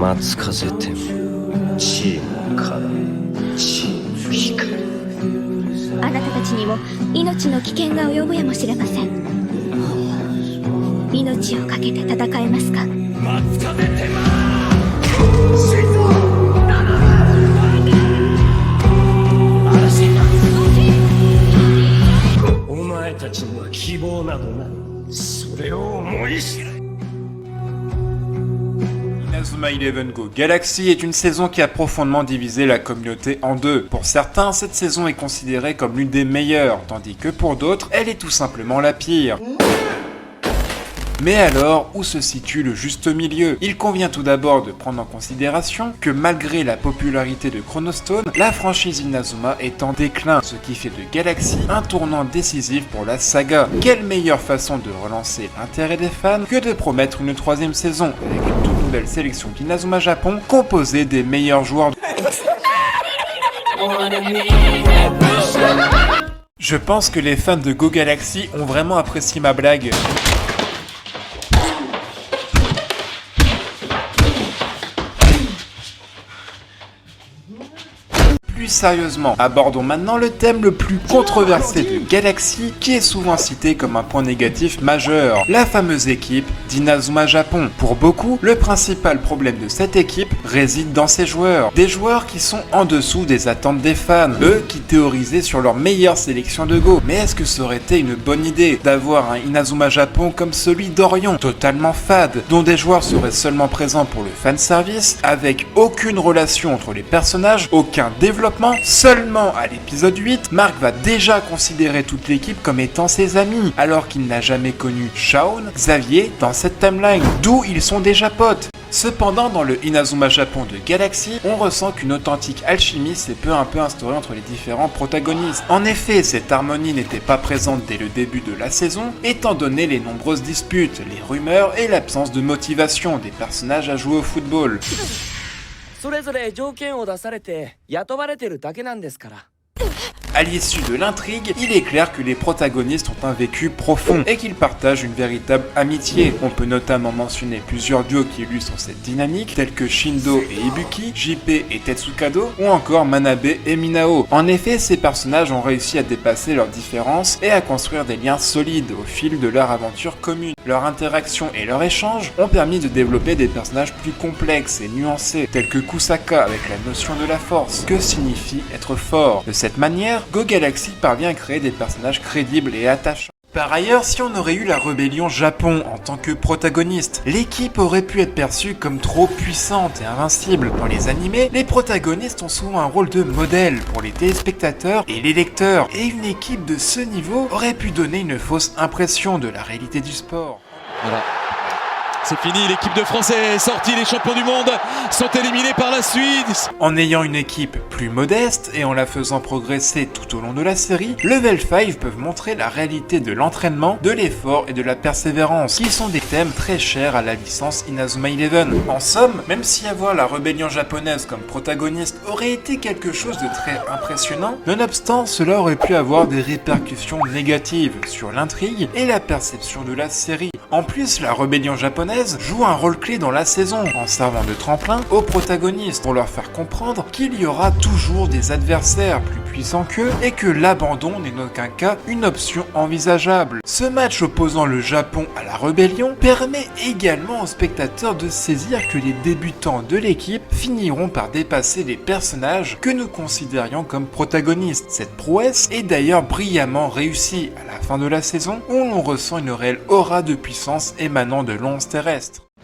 松風天チームカラーチーム光あなたたちにも命の危険が及ぶやもしれません。命を懸けて戦えますか？松風天お前たちには希望などない。それを思い知れ。Inazuma Eleven Go Galaxy est une saison qui a profondément divisé la communauté en deux. Pour certains, cette saison est considérée comme l'une des meilleures, tandis que pour d'autres, elle est tout simplement la pire. Mais alors, où se situe le juste milieu? Il convient tout d'abord de prendre en considération que malgré la popularité de Chronostone, la franchise Inazuma est en déclin, ce qui fait de Galaxy un tournant décisif pour la saga. Quelle meilleure façon de relancer l'intérêt des fans que de promettre une troisième saison avec une toute nouvelle sélection d'Inazuma Japon composée des meilleurs joueurs de... Je pense que les fans de Go Galaxy ont vraiment apprécié ma blague. Plus sérieusement, abordons maintenant le thème le plus controversé de Galaxy, qui est souvent cité comme un point négatif majeur, la fameuse équipe d'Inazuma Japon. Pour beaucoup, le principal problème de cette équipe réside dans ses joueurs. Des joueurs qui sont en dessous des attentes des fans, eux qui théorisaient sur leur meilleure sélection de Go. Mais est-ce que ça aurait été une bonne idée d'avoir un Inazuma Japon comme celui d'Orion, totalement fade, dont des joueurs seraient seulement présents pour le fanservice, avec aucune relation entre les personnages, aucun développement? Seulement à l'épisode 8, Mark va déjà considérer toute l'équipe comme étant ses amis, alors qu'il n'a jamais connu Shaun, Xavier dans cette timeline, d'où ils sont déjà potes. Cependant, dans le Inazuma Japon de Galaxy, on ressent qu'une authentique alchimie s'est peu à peu instaurée entre les différents protagonistes. En effet, cette harmonie n'était pas présente dès le début de la saison, étant donné les nombreuses disputes, les rumeurs et l'absence de motivation des personnages à jouer au football. それぞれ条件を出されて雇われてるだけなんですから。 À l'issue de l'intrigue, il est clair que les protagonistes ont un vécu profond et qu'ils partagent une véritable amitié. On peut notamment mentionner plusieurs duos qui illustrent cette dynamique, tels que Shindo et Ibuki, JP et Tetsukado, ou encore Manabe et Minao. En effet, ces personnages ont réussi à dépasser leurs différences et à construire des liens solides au fil de leur aventure commune. Leur interaction et leur échange ont permis de développer des personnages plus complexes et nuancés, tels que Kusaka avec la notion de la force. Que signifie être fort? De cette manière, Go Galaxy parvient à créer des personnages crédibles et attachants. Par ailleurs, si on aurait eu la rébellion Japon en tant que protagoniste, l'équipe aurait pu être perçue comme trop puissante et invincible. Dans les animés, les protagonistes ont souvent un rôle de modèle pour les téléspectateurs et les lecteurs, et une équipe de ce niveau aurait pu donner une fausse impression de la réalité du sport. Voilà. C'est fini, l'équipe de France est sortie, les champions du monde sont éliminés par la Suisse. En ayant une équipe plus modeste et en la faisant progresser tout au long de la série, Level 5 peuvent montrer la réalité de l'entraînement, de l'effort et de la persévérance, qui sont des thèmes très chers à la licence Inazuma Eleven. En somme, même si avoir la rébellion japonaise comme protagoniste aurait été quelque chose de très impressionnant, nonobstant cela aurait pu avoir des répercussions négatives sur l'intrigue et la perception de la série. En plus, la rébellion japonaise joue un rôle clé dans la saison, en servant de tremplin aux protagonistes pour leur faire comprendre qu'il y aura toujours des adversaires plus puissants qu'eux et que l'abandon n'est en aucun cas une option envisageable. Ce match opposant le Japon à la rébellion permet également aux spectateurs de saisir que les débutants de l'équipe finiront par dépasser les personnages que nous considérions comme protagonistes. Cette prouesse est d'ailleurs brillamment réussie à la fin de la saison, où l'on ressent une réelle aura de puissance émanant de l'once terrestre.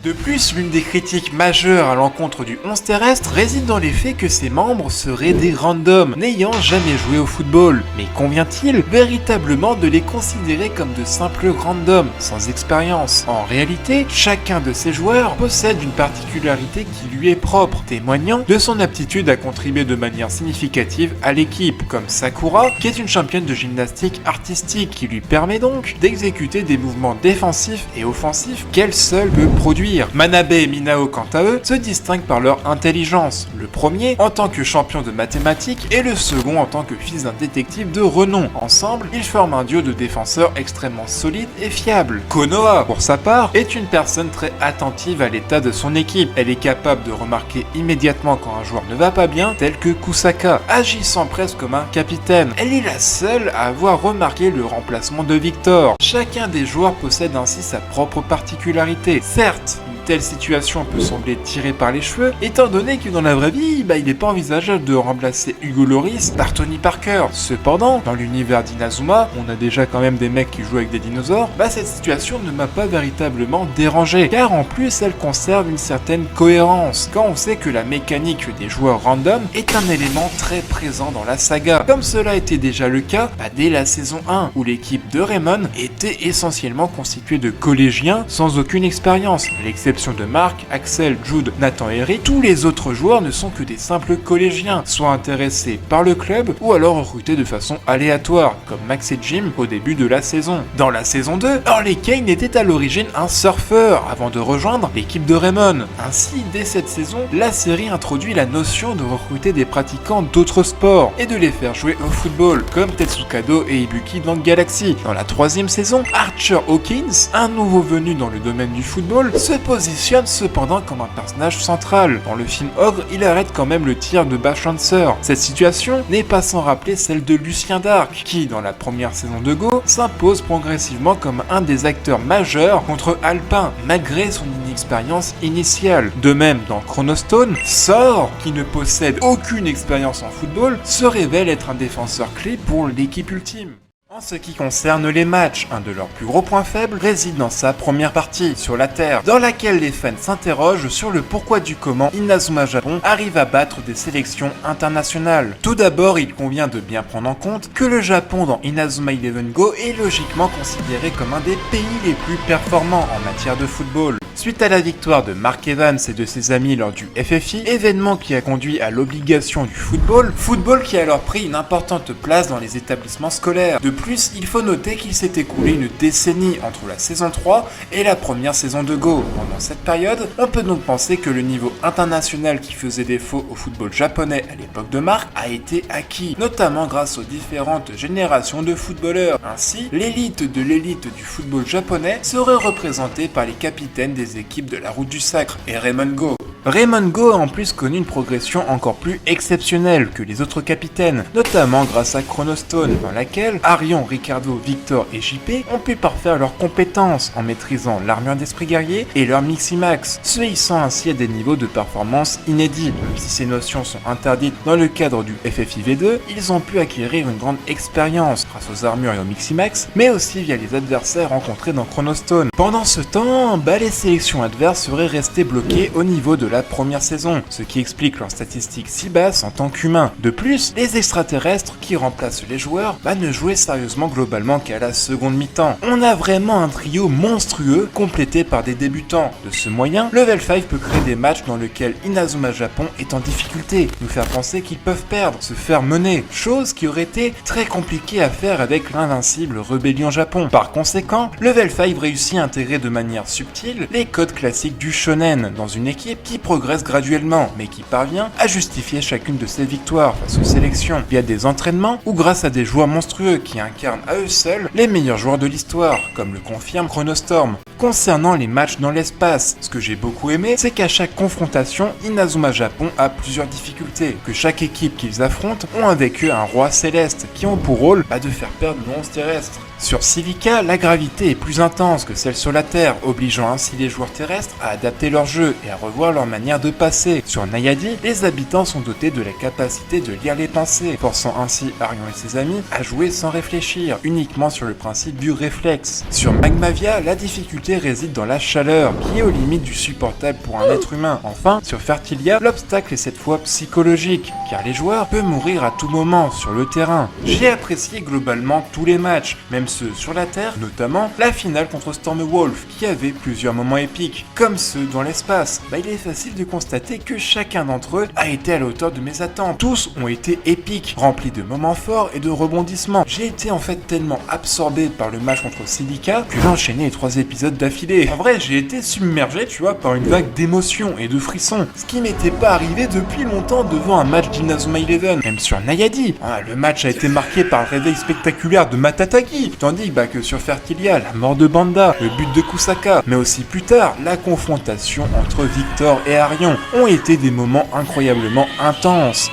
De plus, l'une des critiques majeures à l'encontre du 11 terrestre réside dans les faits que ses membres seraient des randoms, n'ayant jamais joué au football. Mais convient-il véritablement de les considérer comme de simples randoms, sans expérience? En réalité, chacun de ces joueurs possède une particularité qui lui est propre, témoignant de son aptitude à contribuer de manière significative à l'équipe, comme Sakura, qui est une championne de gymnastique artistique, qui lui permet donc d'exécuter des mouvements défensifs et offensifs qu'elle seule peut produire. pire. Manabe et Minao, quant à eux, se distinguent par leur intelligence. Le premier en tant que champion de mathématiques et le second en tant que fils d'un détective de renom. Ensemble, ils forment un duo de défenseurs extrêmement solide et fiable. Konoha, pour sa part, est une personne très attentive à l'état de son équipe. Elle est capable de remarquer immédiatement quand un joueur ne va pas bien, tel que Kusaka, agissant presque comme un capitaine. Elle est la seule à avoir remarqué le remplacement de Victor. Chacun des joueurs possède ainsi sa propre particularité. Certes, une telle situation peut sembler tirée par les cheveux, étant donné que dans la vraie vie, il n'est pas envisageable de remplacer Hugo Lloris par Tony Parker. Cependant, dans l'univers d'Inazuma, on a déjà quand même des mecs qui jouent avec des dinosaures, cette situation ne m'a pas véritablement dérangé, car en plus elle conserve une certaine cohérence, quand on sait que la mécanique des joueurs random est un élément très présent dans la saga, comme cela était déjà le cas dès la saison 1, où l'équipe de Raymond était essentiellement constituée de collégiens sans aucune expérience. À l'exception de Mark, Axel, Jude, Nathan et Eric, tous les autres joueurs ne sont que des simples collégiens, soit intéressés par le club ou alors recrutés de façon aléatoire, comme Max et Jim au début de la saison. Dans la saison 2, Harley Kane était à l'origine un surfeur avant de rejoindre l'équipe de Raymond. Ainsi, dès cette saison, la série introduit la notion de recruter des pratiquants d'autres sports et de les faire jouer au football, comme Tetsukado et Ibuki dans Galaxy. Dans la troisième saison, Archer Hawkins, un nouveau venu dans le domaine du football, se positionne cependant comme un personnage central. Dans le film Ogre, il arrête quand même le tir de Bachancer. Cette situation n'est pas sans rappeler celle de Lucien d'Arc, qui, dans la première saison de Go, s'impose progressivement comme un des acteurs majeurs contre Alpin, malgré son inexpérience initiale. De même, dans Chronostone, Sor, qui ne possède aucune expérience en football, se révèle être un défenseur clé pour l'équipe ultime. En ce qui concerne les matchs, un de leurs plus gros points faibles réside dans sa première partie, sur la Terre, dans laquelle les fans s'interrogent sur le pourquoi du comment Inazuma Japon arrive à battre des sélections internationales. Tout d'abord, il convient de bien prendre en compte que le Japon dans Inazuma Eleven Go est logiquement considéré comme un des pays les plus performants en matière de football. Suite à la victoire de Mark Evans et de ses amis lors du FFI, événement qui a conduit à l'obligation du football qui a alors pris une importante place dans les établissements scolaires. De plus, il faut noter qu'il s'est écoulé une décennie entre la saison 3 et la première saison de Go. Pendant cette période, on peut donc penser que le niveau international qui faisait défaut au football japonais à l'époque de Mark a été acquis, notamment grâce aux différentes générations de footballeurs. Ainsi, l'élite de l'élite du football japonais serait représentée par les capitaines des équipes de la Route du Sacre et Raymond Go. Raymond Go a en plus connu une progression encore plus exceptionnelle que les autres capitaines, notamment grâce à Chronostone, dans laquelle Arion, Ricardo, Victor et JP ont pu parfaire leurs compétences en maîtrisant l'armure d'esprit guerrier et leur Miximax, se hissant ainsi à des niveaux de performance inédits. Même si ces notions sont interdites dans le cadre du FFIV2, ils ont pu acquérir une grande expérience grâce aux armures et au Miximax, mais aussi via les adversaires rencontrés dans Chronostone. Pendant ce temps, les sélections adverses seraient restées bloquées au niveau de la première saison, ce qui explique leurs statistiques si basses en tant qu'humains. De plus, les extraterrestres qui remplacent les joueurs ne jouaient sérieusement globalement qu'à la seconde mi-temps. On a vraiment un trio monstrueux complété par des débutants. De ce moyen, Level 5 peut créer des matchs dans lesquels Inazuma Japon est en difficulté, nous faire penser qu'ils peuvent perdre, se faire mener, chose qui aurait été très compliquée à faire avec l'invincible Rébellion Japon. Par conséquent, Level 5 réussit à intégrer de manière subtile les codes classiques du shonen dans une équipe qui progresse graduellement, mais qui parvient à justifier chacune de ses victoires face aux sélections via des entraînements ou grâce à des joueurs monstrueux qui incarnent à eux seuls les meilleurs joueurs de l'histoire, comme le confirme Chronostorm. Concernant les matchs dans l'espace, ce que j'ai beaucoup aimé, c'est qu'à chaque confrontation, Inazuma Japon a plusieurs difficultés, que chaque équipe qu'ils affrontent ont avec eux un roi céleste qui ont pour rôle de faire perdre le monstre terrestre. Sur Civika, la gravité est plus intense que celle sur la Terre, obligeant ainsi les joueurs terrestres à adapter leur jeu et à revoir leur manière de passer. Sur Nayadi, les habitants sont dotés de la capacité de lire les pensées, forçant ainsi Arion et ses amis à jouer sans réfléchir, uniquement sur le principe du réflexe. Sur Magmavia, la difficulté réside dans la chaleur, qui est aux limites du supportable pour un être humain. Enfin, sur Fertilia, l'obstacle est cette fois psychologique, car les joueurs peuvent mourir à tout moment sur le terrain. J'ai apprécié globalement tous les matchs, même ceux sur la Terre, notamment la finale contre Stormwolf, qui avait plusieurs moments épiques, comme ceux dans l'espace. Il est facile de constater que chacun d'entre eux a été à la hauteur de mes attentes. Tous ont été épiques, remplis de moments forts et de rebondissements. J'ai été en fait tellement absorbé par le match contre Civika que j'ai enchaîné les 3 épisodes d'affilée. En vrai, j'ai été submergé, tu vois, par une vague d'émotions et de frissons, ce qui m'était pas arrivé depuis longtemps devant un match d'Inazuma Eleven, même sur Nayadi. Le match a été marqué par le réveil spectaculaire de Matatagi, tandis que sur Fertilia, la mort de Banda, le but de Kusaka, mais aussi plus tard, la confrontation entre Victor et Arion ont été des moments incroyablement intenses.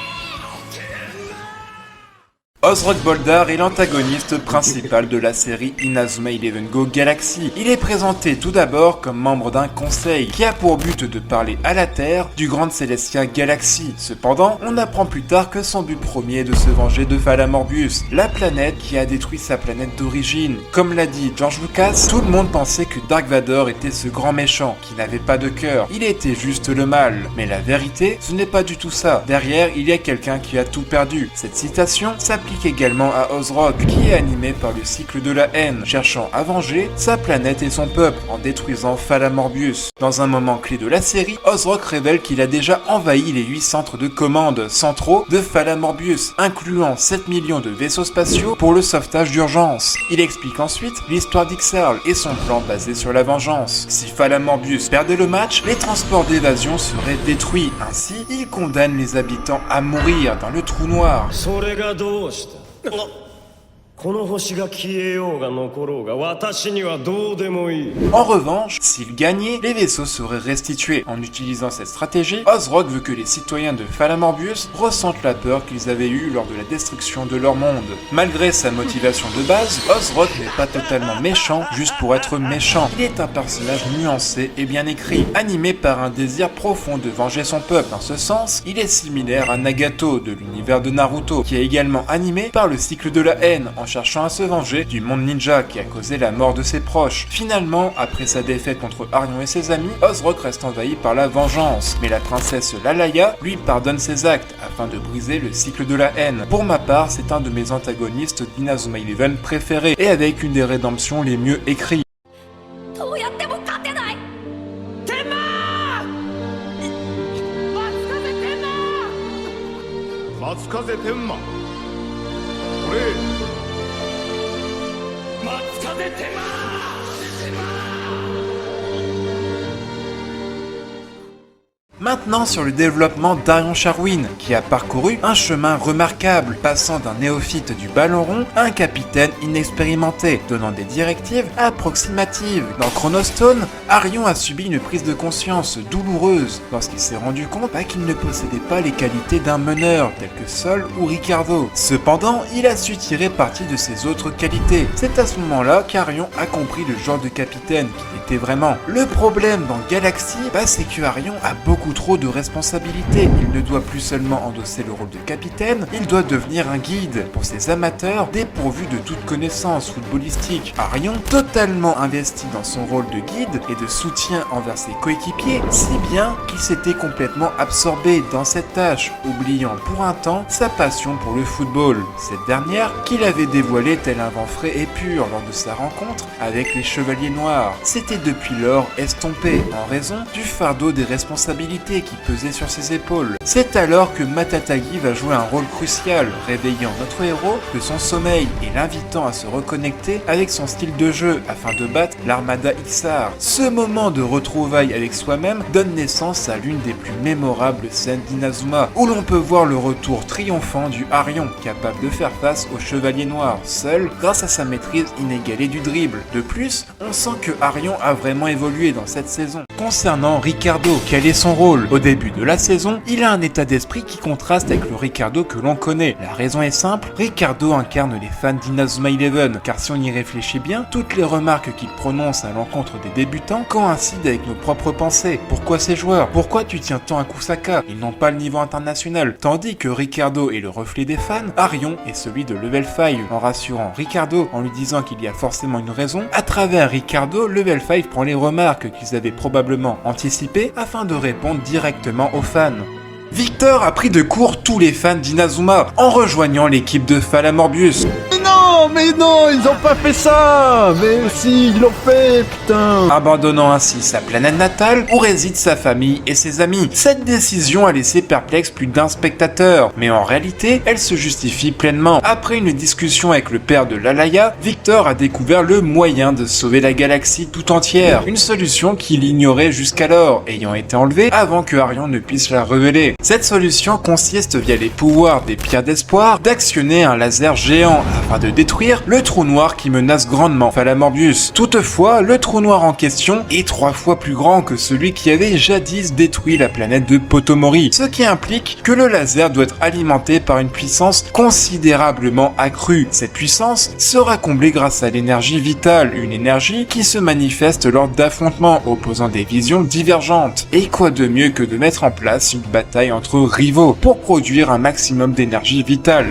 Ozrock Boldar est l'antagoniste principal de la série Inazuma Eleven Go Galaxy. Il est présenté tout d'abord comme membre d'un conseil qui a pour but de parler à la Terre du Grand Celestia Galaxy. Cependant, on apprend plus tard que son but premier est de se venger de Falamorbius, la planète qui a détruit sa planète d'origine. Comme l'a dit George Lucas, tout le monde pensait que Dark Vador était ce grand méchant qui n'avait pas de cœur. Il était juste le mal. Mais la vérité, ce n'est pas du tout ça. Derrière, il y a quelqu'un qui a tout perdu. Cette citation s'applique également à Ozrock, qui est animé par le cycle de la haine, cherchant à venger sa planète et son peuple en détruisant Falamorbius. Dans un moment clé de la série, Ozrock révèle qu'il a déjà envahi les 8 centres de commande centraux de Falamorbius, incluant 7 millions de vaisseaux spatiaux pour le sauvetage d'urgence. Il explique ensuite l'histoire d'Ixarl et son plan basé sur la vengeance. Si Falamorbius perdait le match, les transports d'évasion seraient détruits. Ainsi, il condamne les habitants à mourir dans le trou noir. この星が消えようが残ろうが私にはどうでもいい。 En revanche, s'il gagnait, les vaisseaux seraient restitués. En utilisant cette stratégie, Ozrock veut que les citoyens de Falamorbius ressentent la peur qu'ils avaient eue lors de la destruction de leur monde. Malgré sa motivation de base, Ozrock n'est pas totalement méchant juste pour être méchant. Il est un personnage nuancé et bien écrit, animé par un désir profond de venger son peuple. Dans ce sens, il est similaire à Nagato de l'univers de Naruto, qui est également animé par le cycle de la haine, en cherchant à se venger du monde ninja qui a causé la mort de ses proches. Finalement, après sa défaite contre Arion et ses amis, Ozrock reste envahi par la vengeance, mais la princesse Lalaya lui pardonne ses actes afin de briser le cycle de la haine. Pour ma part, c'est un de mes antagonistes d'Inazuma Eleven préférés et avec une des rédemptions les mieux écrites. どうやっても勝てない。天馬松風天馬これ松風天馬 Maintenant sur le développement d'Arion Sharwin, qui a parcouru un chemin remarquable, passant d'un néophyte du ballon rond à un capitaine inexpérimenté, donnant des directives approximatives. Dans Chronostone, Arion a subi une prise de conscience douloureuse lorsqu'il s'est rendu compte qu'il ne possédait pas les qualités d'un meneur, tel que Sol ou Ricardo. Cependant, il a su tirer parti de ses autres qualités. C'est à ce moment-là qu'Arion a compris le genre de capitaine qu'il était vraiment. Le problème dans Galaxy, c'est que Arion a beaucoup trop de responsabilités. Il ne doit plus seulement endosser le rôle de capitaine, il doit devenir un guide pour ses amateurs dépourvus de toute connaissance footballistique. Arion, totalement investi dans son rôle de guide et de soutien envers ses coéquipiers, si bien qu'il s'était complètement absorbé dans cette tâche, oubliant pour un temps sa passion pour le football. Cette dernière qu'il avait dévoilée tel un vent frais et pur lors de sa rencontre avec les Chevaliers Noirs, s'était depuis lors estompé en raison du fardeau des responsabilités qui pesait sur ses épaules. C'est alors que Matatagi va jouer un rôle crucial, réveillant notre héros de son sommeil et l'invitant à se reconnecter avec son style de jeu afin de battre l'armada Ixar. Ce moment de retrouvailles avec soi-même donne naissance à l'une des plus mémorables scènes d'Inazuma, où l'on peut voir le retour triomphant du Arion, capable de faire face aux Chevaliers Noirs, seul grâce à sa maîtrise inégalée du dribble. De plus, on sent que Arion a vraiment évolué dans cette saison. Concernant Ricardo, quel est son rôle? Au début de la saison, il a un état d'esprit qui contraste avec le Ricardo que l'on connaît. La raison est simple, Ricardo incarne les fans d'Inazuma Eleven, car si on y réfléchit bien, toutes les remarques qu'il prononce à l'encontre des débutants coïncident avec nos propres pensées. Pourquoi ces joueurs? Pourquoi tu tiens tant à Kusaka? Ils n'ont pas le niveau international. Tandis que Ricardo est le reflet des fans, Arion est celui de Level 5. En rassurant Ricardo, en lui disant qu'il y a forcément une raison, à travers Ricardo, Level 5 prend les remarques qu'ils avaient probablement anticipées afin de répondre directement aux fans. Victor a pris de court tous les fans d'Inazuma en rejoignant l'équipe de Falamorbius. Non! non, ils ont pas fait ça. Mais si, ils l'ont fait, putain. Abandonnant ainsi sa planète natale où réside sa famille et ses amis. Cette décision a laissé perplexe plus d'un spectateur, mais en réalité, elle se justifie pleinement. Après une discussion avec le père de Lalaya, Victor a découvert le moyen de sauver la galaxie tout entière, une solution qu'il ignorait jusqu'alors, ayant été enlevée avant que Arion ne puisse la révéler. Cette solution consiste via les pouvoirs des pierres d'espoir d'actionner un laser géant afin de détruire le trou noir qui menace grandement Falamorbius. Toutefois, le trou noir en question est 3 fois plus grand que celui qui avait jadis détruit la planète de Potomori, ce qui implique que le laser doit être alimenté par une puissance considérablement accrue. Cette puissance sera comblée grâce à l'énergie vitale, une énergie qui se manifeste lors d'affrontements opposant des visions divergentes. Et quoi de mieux que de mettre en place une bataille entre rivaux pour produire un maximum d'énergie vitale.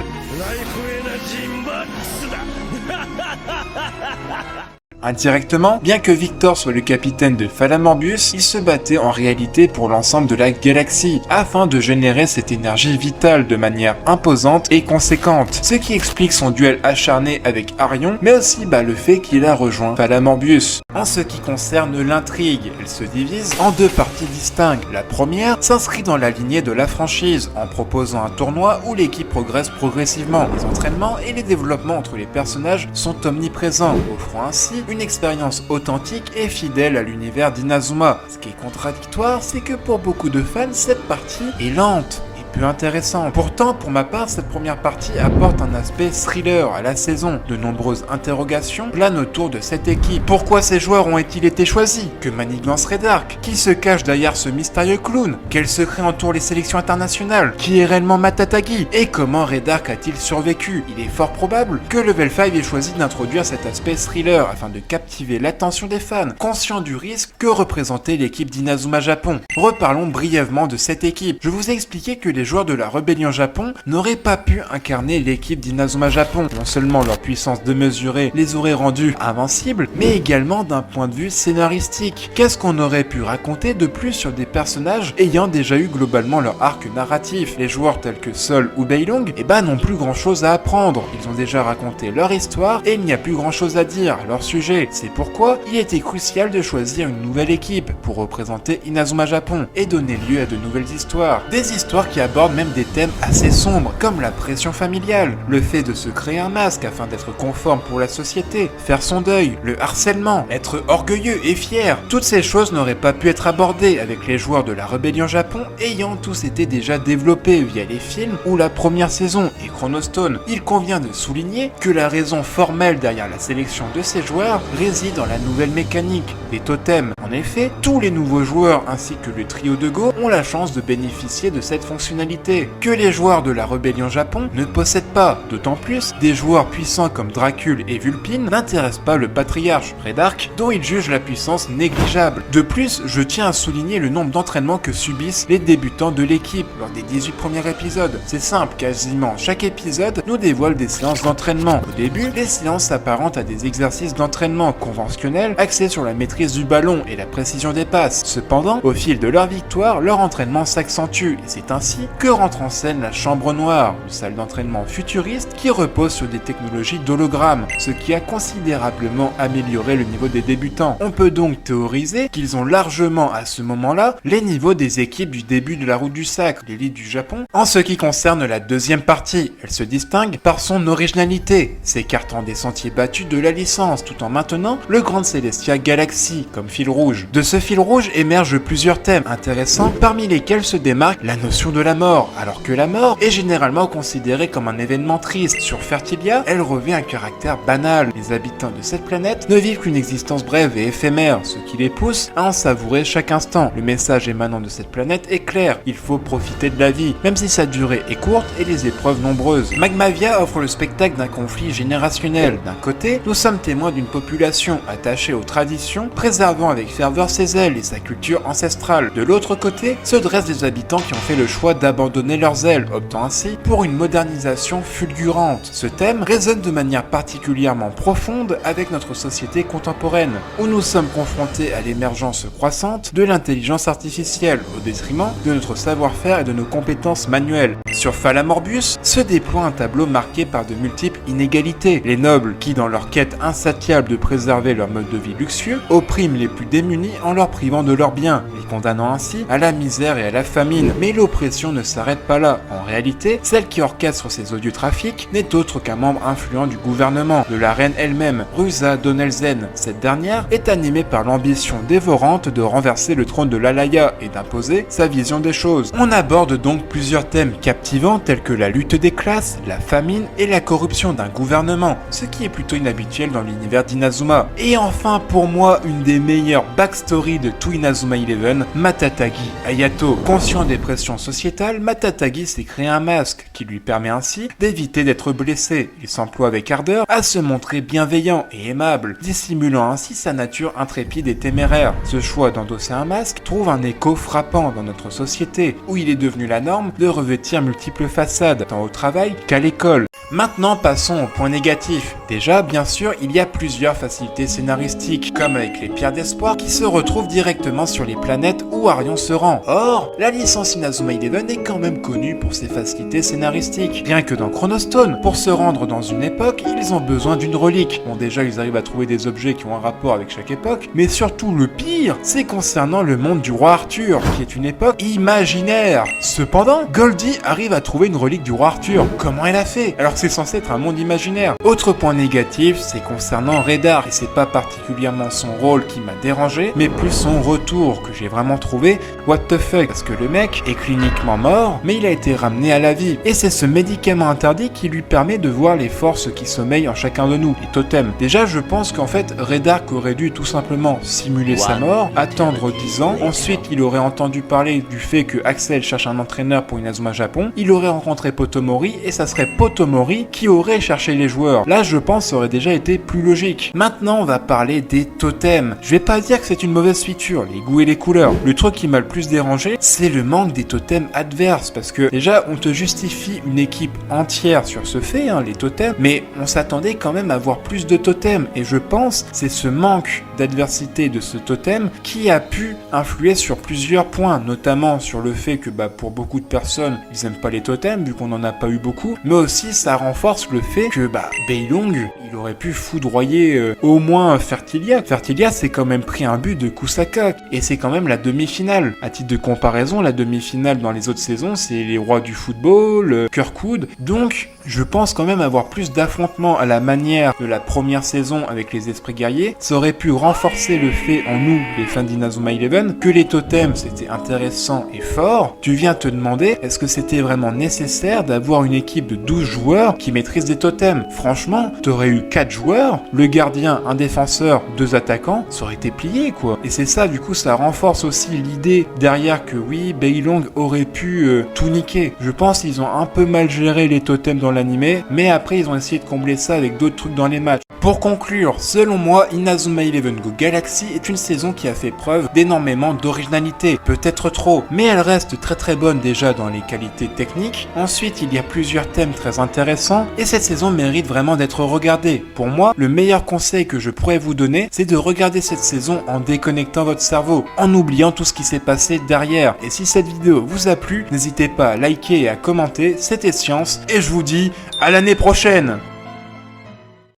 Indirectement, bien que Victor soit le capitaine de Falamorbius, il se battait en réalité pour l'ensemble de la galaxie, afin de générer cette énergie vitale de manière imposante et conséquente, ce qui explique son duel acharné avec Arion, mais aussi le fait qu'il a rejoint Falamorbius. En ce qui concerne l'intrigue, elle se divise en 2 parties distinctes. La première s'inscrit dans la lignée de la franchise, en proposant un tournoi où l'équipe progresse progressivement. Les entraînements et les développements entre les personnages sont omniprésents, offrant ainsi une expérience authentique et fidèle à l'univers d'Inazuma. Ce qui est contradictoire, c'est que pour beaucoup de fans, cette partie est lente. Peu intéressant. Pourtant, pour ma part, cette première partie apporte un aspect thriller à la saison. De nombreuses interrogations planent autour de cette équipe. Pourquoi ces joueurs ont-ils été choisis? Que manigance Redark? Qui se cache derrière ce mystérieux clown? Quel secret entoure les sélections internationales? Qui est réellement Matatagi? Et comment Redark a-t-il survécu? Il est fort probable que Level 5 ait choisi d'introduire cet aspect thriller afin de captiver l'attention des fans, conscients du risque que représentait l'équipe d'Inazuma Japon. Reparlons brièvement de cette équipe. Je vous ai expliqué que les joueurs de la Rébellion Japon n'auraient pas pu incarner l'équipe d'Inazuma Japon. Non seulement leur puissance démesurée les aurait rendus invincibles, mais également d'un point de vue scénaristique. Qu'est-ce qu'on aurait pu raconter de plus sur des personnages ayant déjà eu globalement leur arc narratif? Les joueurs tels que Sol ou Beilong, n'ont plus grand chose à apprendre. Ils ont déjà raconté leur histoire et il n'y a plus grand chose à dire à leur sujet. C'est pourquoi il était crucial de choisir une nouvelle équipe pour représenter Inazuma Japon et donner lieu à de nouvelles histoires. Des histoires qui aborde même des thèmes assez sombres, comme la pression familiale, le fait de se créer un masque afin d'être conforme pour la société, faire son deuil, le harcèlement, être orgueilleux et fier. Toutes ces choses n'auraient pas pu être abordées avec les joueurs de la Rébellion Japon ayant tous été déjà développés via les films ou la première saison et Chronostone. Il convient de souligner que la raison formelle derrière la sélection de ces joueurs réside dans la nouvelle mécanique des totems. En effet, tous les nouveaux joueurs ainsi que le trio de Go ont la chance de bénéficier de cette fonctionnalité que les joueurs de la Rébellion Japon ne possèdent pas. D'autant plus, des joueurs puissants comme Dracul et Vulpine n'intéressent pas le patriarche Redark, dont ils jugent la puissance négligeable. De plus, je tiens à souligner le nombre d'entraînements que subissent les débutants de l'équipe lors des 18 premiers épisodes. C'est simple, quasiment chaque épisode nous dévoile des séances d'entraînement. Au début, les séances s'apparentent à des exercices d'entraînement conventionnels axés sur la maîtrise du ballon et la précision des passes. Cependant, au fil de leur victoire, leur entraînement s'accentue et c'est ainsi que rentre en scène la Chambre Noire, une salle d'entraînement futuriste qui repose sur des technologies d'hologramme, ce qui a considérablement amélioré le niveau des débutants. On peut donc théoriser qu'ils ont largement à ce moment-là les niveaux des équipes du début de la Route du Sacre, l'élite du Japon. En ce qui concerne la deuxième partie, elle se distingue par son originalité, s'écartant des sentiers battus de la licence tout en maintenant le Grand Celestia Galaxy comme fil rouge. De ce fil rouge émergent plusieurs thèmes intéressants, parmi lesquels se démarque la notion de la mort, alors que la mort est généralement considérée comme un événement triste. Sur Fertilia, elle revêt un caractère banal. Les habitants de cette planète ne vivent qu'une existence brève et éphémère, ce qui les pousse à en savourer chaque instant. Le message émanant de cette planète est clair, il faut profiter de la vie, même si sa durée est courte et les épreuves nombreuses. Magmavia offre le spectacle d'un conflit générationnel. D'un côté, nous sommes témoins d'une population attachée aux traditions, préservant avec ferveur ses ailes et sa culture ancestrale. De l'autre côté, se dressent des habitants qui ont fait le choix d'abandonner leurs ailes, optant ainsi pour une modernisation fulgurante. Ce thème résonne de manière particulièrement profonde avec notre société contemporaine, où nous sommes confrontés à l'émergence croissante de l'intelligence artificielle, au détriment de notre savoir-faire et de nos compétences manuelles. Sur Falamorbius se déploie un tableau marqué par de multiples inégalités. Les nobles, qui dans leur quête insatiable de préserver leur mode de vie luxueux, oppriment les plus démunis en leur privant de leurs biens, les condamnant ainsi à la misère et à la famine. Mais l'oppression ne s'arrête pas là. En réalité, celle qui orchestre ces odieux trafics n'est autre qu'un membre influent du gouvernement, de la reine elle-même, Ruza Donelzen. Cette dernière est animée par l'ambition dévorante de renverser le trône de l'Alaya et d'imposer sa vision des choses. On aborde donc plusieurs thèmes captivants tels que la lutte des classes, la famine et la corruption d'un gouvernement, ce qui est plutôt inhabituel dans l'univers d'Inazuma. Et enfin, pour moi, une des meilleures backstories de tout Inazuma Eleven, Matatagi Ayato. Conscient des pressions sociétales, Matatagi s'est créé un masque qui lui permet ainsi d'éviter d'être blessé. Il s'emploie avec ardeur à se montrer bienveillant et aimable, dissimulant ainsi sa nature intrépide et téméraire. Ce choix d'endosser un masque trouve un écho frappant dans notre société, où il est devenu la norme de revêtir multiples façades, tant au travail qu'à l'école. Maintenant, passons au point négatif. Déjà, bien sûr, il y a plusieurs facilités scénaristiques, comme avec les pierres d'espoir qui se retrouvent directement sur les planètes où Arion se rend. Or, la licence Inazuma Eleven est quand même connue pour ses facilités scénaristiques. Rien que dans Chronostone, pour se rendre dans une époque, ils ont besoin d'une relique. Bon, déjà, ils arrivent à trouver des objets qui ont un rapport avec chaque époque, mais surtout le pire, c'est concernant le monde du roi Arthur, qui est une époque imaginaire. Cependant, Goldie arrive à trouver une relique du roi Arthur. Comment elle a fait, alors que c'est censé être un monde imaginaire? Autre point négatif, c'est concernant Redar, et c'est pas particulièrement son rôle qui m'a dérangé, mais plus son retour, que j'ai vraiment trouvé what the fuck, parce que le mec est cliniquement mort, mais il a été ramené à la vie, et c'est ce médicament interdit qui lui permet de voir les forces qui sommeillent en chacun de nous, les totems. Déjà, je pense qu'en fait, Redark aurait dû tout simplement simuler sa mort, attendre 10 ans, ensuite il aurait entendu parler du fait que Axel cherche un entraîneur pour Inazuma Japon, il aurait rencontré Potomori, et ça serait Potomori qui aurait cherché les joueurs. Là, je pense, ça aurait déjà été plus logique. Maintenant, on va parler des totems. Je vais pas dire que c'est une mauvaise feature, les goûts et les couleurs. Le truc qui m'a le plus dérangé, c'est le manque des totems adverses, parce que déjà, on te justifie une équipe entière sur ce fait, les totems, mais on s'attendait quand même à voir plus de totems, et je pense c'est ce manque d'adversité de ce totem qui a pu influer sur plusieurs points, notamment sur le fait que pour beaucoup de personnes, ils aiment pas les totems, vu qu'on en a pas eu beaucoup, mais aussi ça renforce le fait que Beilong, il aurait pu foudroyer au moins Fertilia. Fertilia s'est quand même pris un but de Kusaka, et c'est quand même la demi-finale. À titre de comparaison, la demi-finale dans les autres saisons, c'est les rois du football, Kirkwood, donc je pense quand même avoir plus d'affrontements à la manière de la première saison avec les esprits guerriers. Ça aurait pu renforcer le fait en nous, les fans d'Inazuma Eleven, que les totems c'était intéressant et fort. Tu viens te demander, est-ce que c'était vraiment nécessaire d'avoir une équipe de 12 joueurs qui maîtrisent des totems? Franchement, t'aurais eu 4 joueurs, le gardien, un défenseur, 2 attaquants, ça aurait été plié quoi. Et c'est ça, du coup, ça renforce aussi l'idée derrière que oui, Beilong aurait pu tout niquer. Je pense qu'ils ont un peu mal géré les totems dans l'animé, mais après ils ont essayé de combler ça avec d'autres trucs dans les matchs. Pour conclure, selon moi, Inazuma Eleven Go Galaxy est une saison qui a fait preuve d'énormément d'originalité, peut-être trop, mais elle reste très bonne déjà dans les qualités techniques. Ensuite, il y a plusieurs thèmes très intéressants, et cette saison mérite vraiment d'être regardée. Pour moi, le meilleur conseil que je pourrais vous donner, c'est de regarder cette saison en déconnectant votre cerveau, en oubliant tout ce qui s'est passé derrière. Et si cette vidéo vous a plu, n'hésitez pas à liker et à commenter, c'était Science, et je vous dis à l'année prochaine!